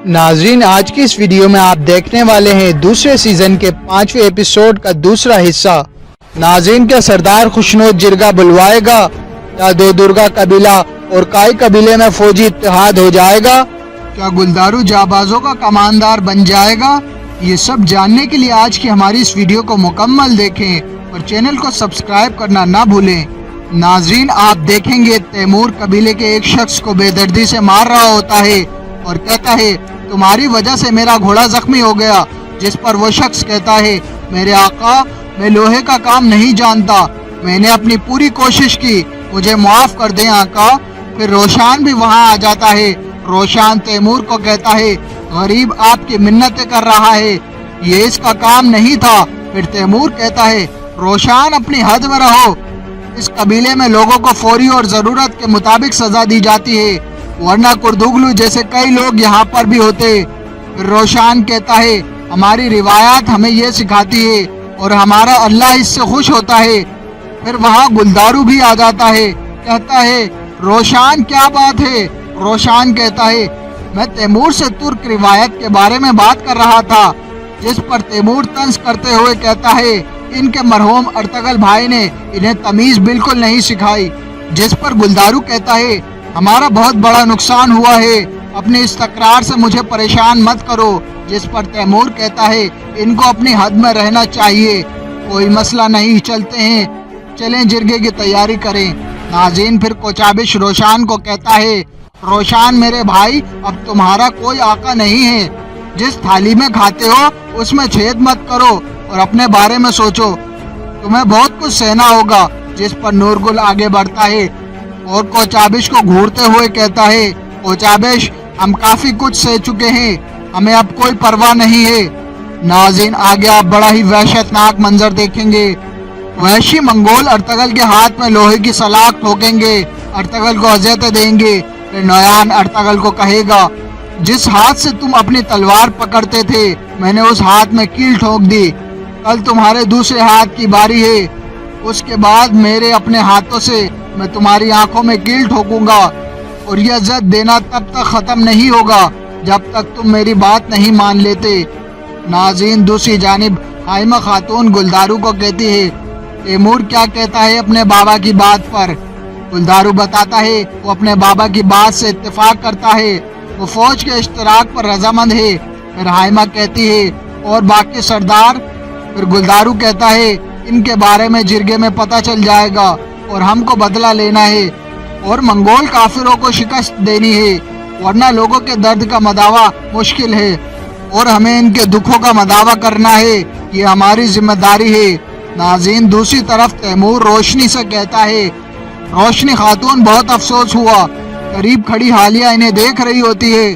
ناظرین، آج کی اس ویڈیو میں آپ دیکھنے والے ہیں دوسرے سیزن کے 5ویں ایپیسوڈ کا دوسرا حصہ۔ ناظرین، کیا سردار خوشنود جرگہ بلوائے گا یا دو درگا قبیلہ اور کائی قبیلے میں فوجی اتحاد ہو جائے گا؟ کیا گلدارو جابازوں کا کماندار بن جائے گا؟ یہ سب جاننے کے لیے آج کی ہماری اس ویڈیو کو مکمل دیکھیں اور چینل کو سبسکرائب کرنا نہ بھولیں۔ ناظرین، آپ دیکھیں گے تیمور قبیلے کے ایک شخص کو بے دردی سے مار رہا ہوتا ہے اور کہتا ہے تمہاری وجہ سے میرا گھوڑا زخمی ہو گیا، جس پر وہ شخص کہتا ہے میرے آقا، میں لوہے کا کام نہیں جانتا، میں نے اپنی پوری کوشش کی، مجھے معاف کر دیں آقا۔ پھر روشان بھی وہاں آ جاتا ہے۔ روشان تیمور کو کہتا ہے غریب آپ کی منتیں کر رہا ہے، یہ اس کا کام نہیں تھا۔ پھر تیمور کہتا ہے روشان اپنی حد میں رہو، اس قبیلے میں لوگوں کو فوری اور ضرورت کے مطابق سزا دی جاتی ہے، ورنہ کردوگلو جیسے کئی لوگ یہاں پر بھی ہوتے۔ پھر روشان کہتا ہے ہماری روایات ہمیں یہ سکھاتی ہے اور ہمارا اللہ اس سے خوش ہوتا ہے۔ پھر وہاں گلدارو بھی آ جاتا ہے، کہتا ہے روشان کیا بات ہے؟ روشان کہتا ہے میں تیمور سے ترک روایت کے بارے میں بات کر رہا تھا، جس پر تیمور طنز کرتے ہوئے کہتا ہے ان کے مرحوم ارطغرل بھائی نے انہیں تمیز بالکل نہیں سکھائی۔ جس پر گلدارو کہتا ہے ہمارا بہت بڑا نقصان ہوا ہے، اپنی اس تکرار سے مجھے پریشان مت کرو۔ جس پر تیمور کہتا ہے ان کو اپنی حد میں رہنا چاہیے، کوئی مسئلہ نہیں، چلتے ہیں، چلیں جرگے کی تیاری کریں۔ ناظرین، پھر کوچابش روشان کو کہتا ہے روشان میرے بھائی، اب تمہارا کوئی آقا نہیں ہے، جس تھالی میں کھاتے ہو اس میں چھید مت کرو اور اپنے بارے میں سوچو، تمہیں بہت کچھ سہنا ہوگا۔ جس پر نورگل آگے بڑھتا ہے اور کوچابش کو گھورتے ہوئے کہتا ہے کوچابش ہم کافی کچھ سہ چکے ہیں، ہمیں اب کوئی پرواہ نہیں ہے۔ ناظرین، آگے آپ بڑا ہی وحشت ناک منظر دیکھیں گے۔ وحشی منگول ارطغرل کے ہاتھ میں لوہے کی سلاخ ٹھوکیں گے، ارطغرل کو اذیتیں دیں گے۔ پھر نویان ارطغرل کو کہے گا جس ہاتھ سے تم اپنی تلوار پکڑتے تھے میں نے اس ہاتھ میں کیل ٹھوک دی، کل تمہارے دوسرے ہاتھ کی باری ہے، اس کے بعد میرے اپنے ہاتھوں سے میں تمہاری آنکھوں میں کیل ٹھوکوں گا، اور یہ عزت دینا تب تک ختم نہیں ہوگا جب تک تم میری بات نہیں مان لیتے۔ ناظرین، دوسری جانب حائمہ خاتون گلدارو کو کہتی ہے تیمور کیا کہتا ہے اپنے بابا کی بات پر؟ گلدارو بتاتا ہے وہ اپنے بابا کی بات سے اتفاق کرتا ہے، وہ فوج کے اشتراک پر رضامند ہے۔ پھر حائمہ کہتی ہے اور باقی سردار؟ پھر گلدارو کہتا ہے ان کے بارے میں جرگے میں پتہ چل جائے گا اور ہم کو بدلہ لینا ہے اور منگول کافروں کو شکست دینی ہے، ورنہ لوگوں کے درد کا مداوع مشکل ہے اور ہمیں ان کے دکھوں کا مداوع کرنا ہے، یہ ہماری ذمہ داری ہے۔ ناظرین، دوسری طرف تیمور روشنی سے کہتا ہے روشنی خاتون بہت افسوس ہوا، قریب کھڑی حالیہ انہیں دیکھ رہی ہوتی ہے۔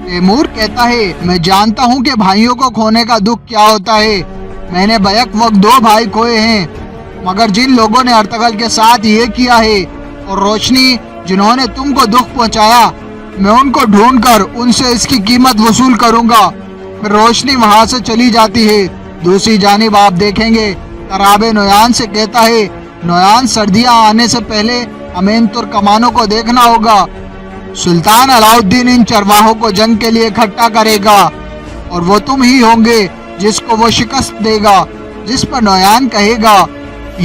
تیمور کہتا ہے میں جانتا ہوں کہ بھائیوں کو کھونے کا دکھ کیا ہوتا ہے، میں نے بیک وقت 2 بھائی کھوئے ہیں، مگر جن لوگوں نے ارطغرل کے ساتھ یہ کیا ہے اور روشنی جنہوں نے تم کو دکھ پہنچایا، میں ان کو ڈھونڈ کر ان سے اس کی قیمت وصول کروں گا۔ پھر روشنی وہاں سے چلی جاتی ہے۔ دوسری جانب آپ دیکھیں گے کرابے نویان سے کہتا ہے نویان، سردیاں آنے سے پہلے ہمیں ان ترکمانوں کو دیکھنا ہوگا، سلطان علاؤالدین ان چرواہوں کو جنگ کے لیے اکٹھا کرے گا اور وہ تم ہی ہوں گے جس کو وہ شکست دے گا۔ جس پر نویان کہے گا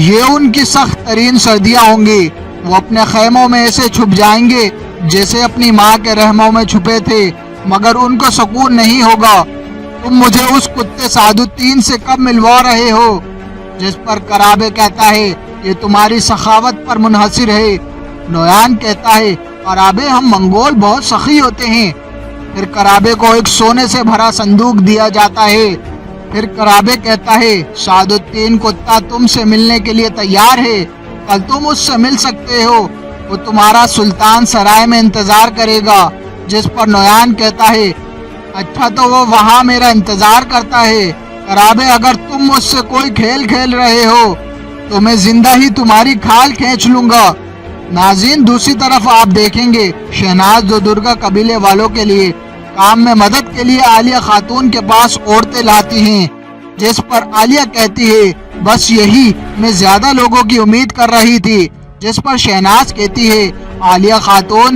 یہ ان کی سخت ترین سردیاں ہوں گی، وہ اپنے خیموں میں ایسے چھپ جائیں گے جیسے اپنی ماں کے رحموں میں چھپے تھے، مگر ان کو سکون نہیں ہوگا۔ تم مجھے اس کتے سعدالدین سے کب ملوا رہے ہو؟ جس پر کرابے کہتا ہے یہ تمہاری سخاوت پر منحصر ہے۔ نویان کہتا ہے کرابے ہم منگول بہت سخی ہوتے ہیں۔ پھر کرابے کو ایک سونے سے بھرا صندوق دیا جاتا ہے۔ پھر کرابے کہتا ہے سعدالدین کتا تم سے ملنے کے لیے تیار ہے، کل تم اس سے مل سکتے ہو، وہ تمہارا سلطان سرائے میں انتظار کرے گا۔ جس پر نویان کہتا ہے اچھا تو وہ وہاں میرا انتظار کرتا ہے۔ کرابے اگر تم مجھ سے کوئی کھیل کھیل رہے ہو تو میں زندہ ہی تمہاری کھال کھینچ لوں گا۔ ناظرین، دوسری طرف آپ دیکھیں گے شہناز دو درگا قبیلے والوں کے لیے کام میں مدد کے لیے عالیہ خاتون کے پاس عورتیں لاتی ہیں۔ جس پر عالیہ کہتی ہے بس یہی، میں زیادہ لوگوں کی امید کر رہی تھی۔ جس پر شہناز کہتی ہے عالیہ خاتون